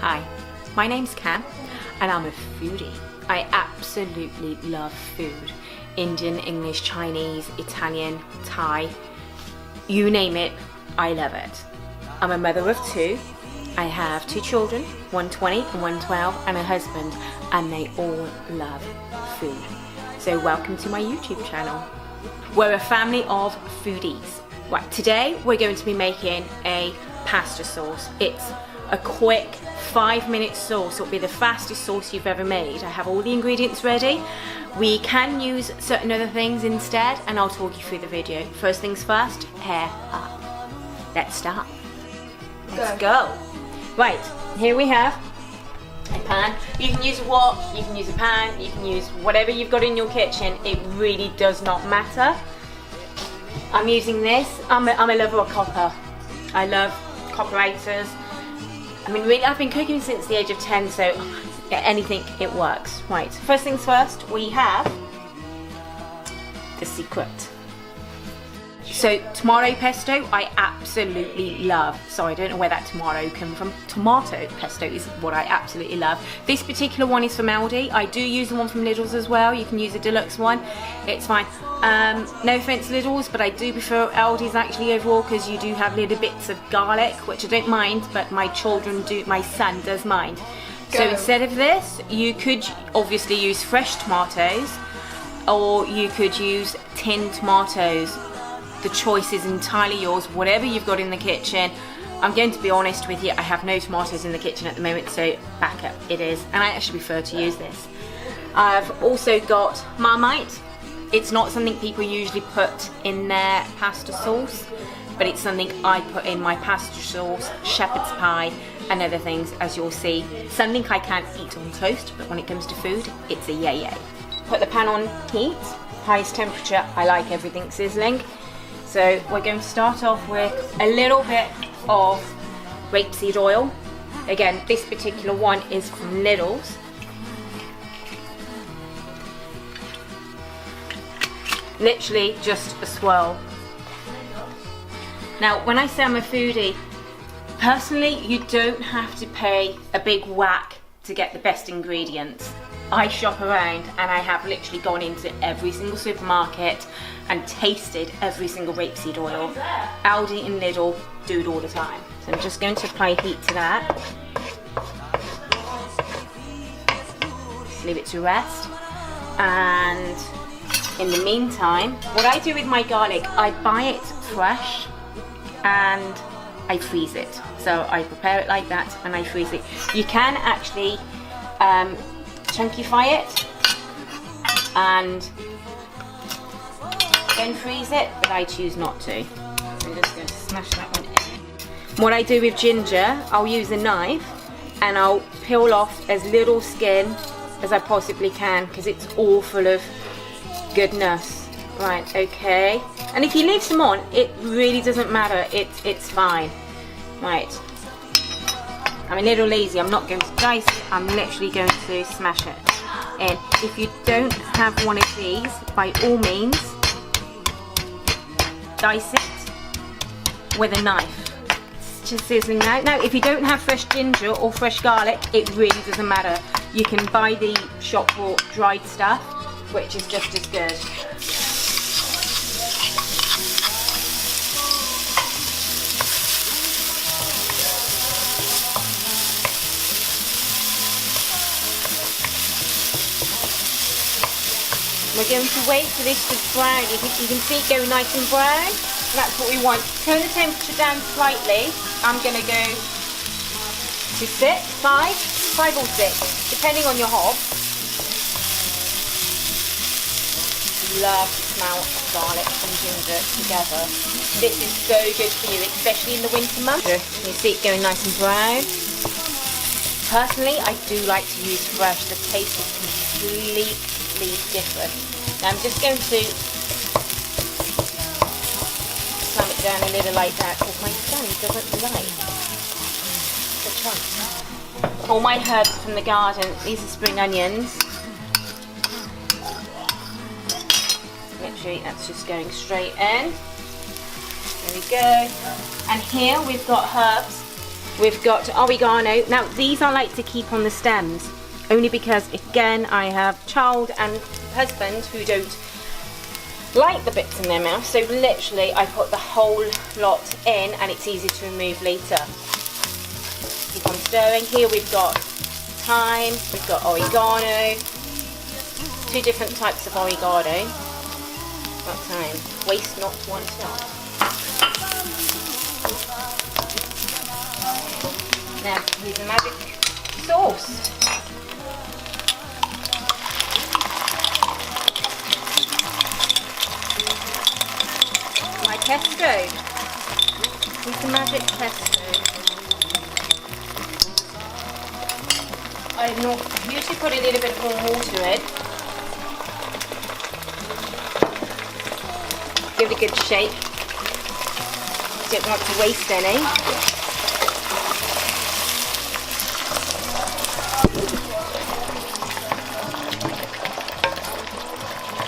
Hi, my name's Cam and I'm a foodie. I absolutely love food. Indian, English, Chinese, Italian, Thai, you name it, I love it. I'm a mother of two. I have two children, one 20 and one 12, and a husband, and they all love food. So welcome to my YouTube channel. We're a family of foodies. Right, today we're going to be making a pasta sauce. It's a quick 5-minute sauce. It'll be the fastest sauce you've ever made. I have all the ingredients ready. We can use certain other things instead, and I'll talk you through the video. First things first, hair up. Let's start. Let's go. Right, here we have a pan. You can use a wok, you can use a pan, you can use whatever you've got in your kitchen. It really does not matter. I'm using this. I'm a lover of copper. I love copperators. I mean, really, I've been cooking since the age of 10, so anything, it works. Right, first things first, we have the secret. So, tomato pesto, I absolutely love. Sorry, I don't know where that tomato came from. Tomato pesto is what I absolutely love. This particular one is from Aldi. I do use the one from Lidl's as well. You can use a deluxe one. It's fine. No offense Lidl's, but I do prefer Aldi's actually overall, because you do have little bits of garlic, which I don't mind, but my children do, my son does mind. So instead of this, you could obviously use fresh tomatoes, or you could use tinned tomatoes. The choice is entirely yours, whatever you've got in the kitchen. I'm going to be honest with you, I have no tomatoes in the kitchen at the moment, so back up it is, and I actually prefer to use this. I've also got marmite. It's not something people usually put in their pasta sauce, but it's something I put in my pasta sauce, shepherd's pie, and other things, as you'll see. Something I can't eat on toast, but when it comes to food, it's a yay. Put the pan on heat, highest temperature. I like everything sizzling. So we're going to start off with a little bit of rapeseed oil. Again, this particular one is from Lidl's. Literally just a swirl. Now, when I say I'm a foodie, personally, you don't have to pay a big whack to get the best ingredients. I shop around and I have literally gone into every single supermarket and tasted every single rapeseed oil. Aldi and Lidl do it all the time. So I'm just going to apply heat to that. Just leave it to rest. And in the meantime, what I do with my garlic, I buy it fresh and I freeze it. So I prepare it like that and I freeze it. You can actually chunkyfy it and then freeze it, but I choose not to. So I'm just going to smash that one in. What I do with ginger, I'll use a knife and I'll peel off as little skin as I possibly can, because it's all full of goodness. Right, okay. And if you leave some on, it really doesn't matter. It's fine. Right. I'm a little lazy. I'm not going to dice it. I'm literally going to smash it in. If you don't have one of these, by all means, dice it with a knife. It's just sizzling now. Now, if you don't have fresh ginger or fresh garlic, it really doesn't matter. You can buy the shop bought dried stuff, which is just as good. We're going to wait for this to brown. You can see it go nice and brown. That's what we want. Turn the temperature down slightly. I'm going to go to 5 or 6, depending on your hob. Love the smell of garlic and ginger together. This is so good for you, especially in the winter months. You see it going nice and brown. Personally, I do like to use fresh. The taste is completely different. Now I'm just going to slam it down a little like that, because my son doesn't like the chunks. All my herbs from the garden. These are spring onions. Literally, that's just going straight in. There we go. And here we've got herbs We've got oregano. Now these I like to keep on the stems, only because again I have child and husband who don't like the bits in their mouth, so literally I put the whole lot in and it's easy to remove later. Keep on stirring. Here we've got thyme, we've got oregano, 2 different types of oregano. Not thyme, waste not, want not. Now here's the magic sauce. My pesto. Here's the magic pesto. I usually put a little bit of warm water in. Give it a good shake. Don't want to waste any.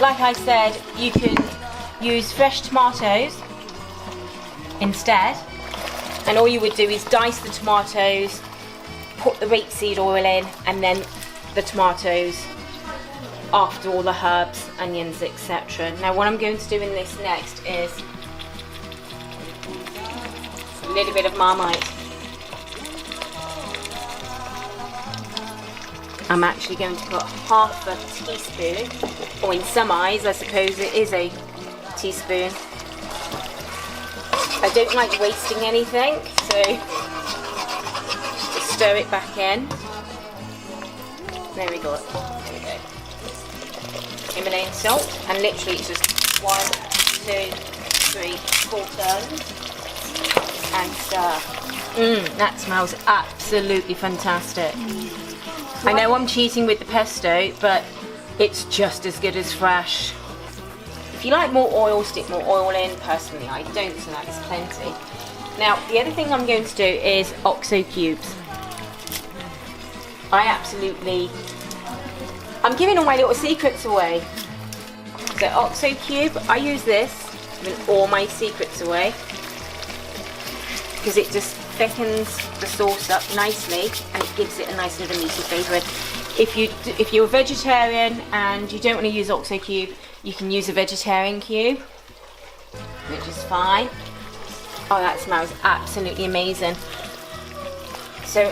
Like I said, you can use fresh tomatoes instead, and all you would do is dice the tomatoes, put the rapeseed oil in, and then the tomatoes after all the herbs, onions, etc. Now what I'm going to do in this next is a little bit of marmite. I'm actually going to put half a teaspoon, or in some eyes I suppose it is a teaspoon. I don't like wasting anything, so just stir it back in. There we go. There we go. Himalayan salt, and literally it's just 1, 2, 3, 4 turns, and stir. That smells absolutely fantastic. I know I'm cheating with the pesto, but it's just as good as fresh. If you like more oil, stick more oil in. Personally, I don't, so that is plenty. Now, the other thing I'm going to do is OXO cubes. I'm giving all my little secrets away. So OXO cube, I use this to give all my secrets away, because it just thickens the sauce up nicely and it gives it a nice little meaty flavour. If you're a vegetarian and you don't want to use OXO cube, you can use a vegetarian cube, which is fine. Oh, that smells absolutely amazing. So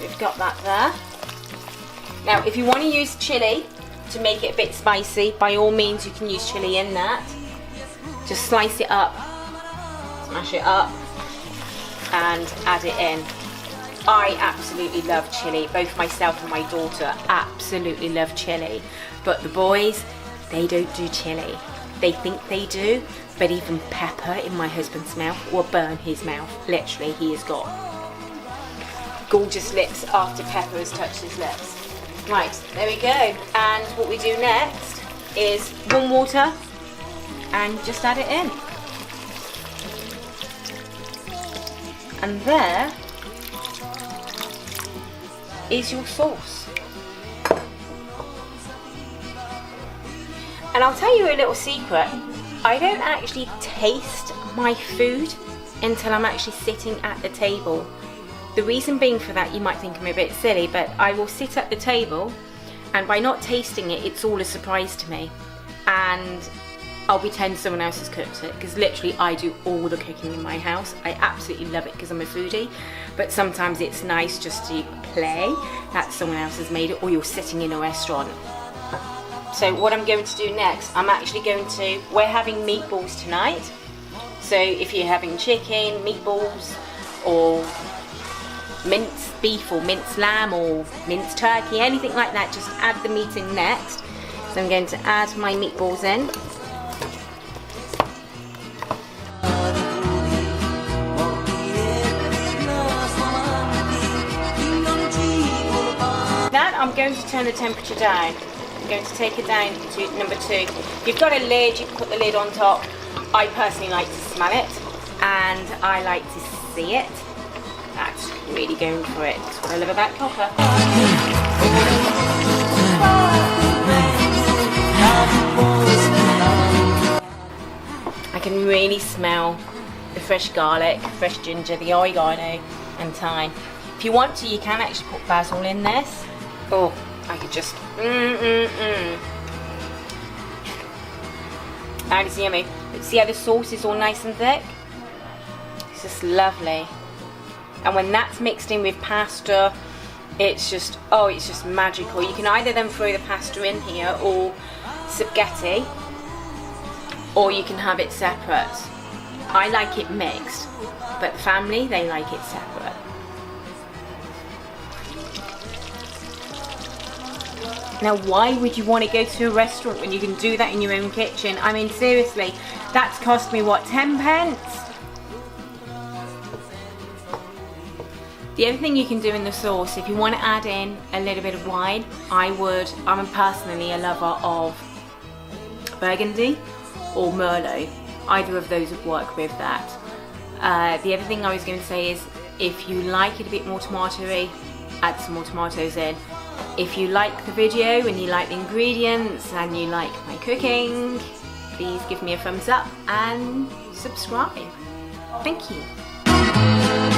we've got that there. Now if you want to use chilli to make it a bit spicy, by all means you can use chilli in that. Just slice it up, smash it up, and add it in. I absolutely love chilli. Both myself and my daughter absolutely love chilli, but the boys, they don't do chilli. They think they do, but even pepper in my husband's mouth will burn his mouth. Literally, he has got gorgeous lips after pepper has touched his lips. Right, there we go. And what we do next is warm water and just add it in. And there is your sauce. And I'll tell you a little secret. I don't actually taste my food until I'm actually sitting at the table. The reason being for that, you might think I'm a bit silly, but I will sit at the table and by not tasting it, it's all a surprise to me. And I'll pretend someone else has cooked it, because literally I do all the cooking in my house. I absolutely love it because I'm a foodie, but sometimes it's nice just to play that someone else has made it, or you're sitting in a restaurant. So what I'm going to do next, we're having meatballs tonight. So if you're having chicken, meatballs, or minced beef, or minced lamb, or minced turkey, anything like that, just add the meat in next. So I'm going to add my meatballs in. I'm going to turn the temperature down. I'm going to take it down to number 2. If you've got a lid, you can put the lid on top. I personally like to smell it, and I like to see it. That's really going for it. That's what I love about copper. I can really smell the fresh garlic, fresh ginger, the oregano and thyme. If you want to, you can actually put basil in this. Oh, I could just and it's yummy. But see how the sauce is all nice and thick? It's just lovely. And when that's mixed in with pasta, it's just, oh, it's just magical. You can either then throw the pasta in here or spaghetti, or you can have it separate. I like it mixed, but the family, they like it separate. Now, why would you want to go to a restaurant when you can do that in your own kitchen? I mean, seriously, that's cost me, what, 10 pence? The other thing you can do in the sauce, if you want to add in a little bit of wine, I'm personally a lover of Burgundy or Merlot. Either of those would work with that. The other thing I was going to say is, if you like it a bit more tomatoey, add some more tomatoes in. If you like the video and you like the ingredients and you like my cooking, please give me a thumbs up and subscribe. Thank you.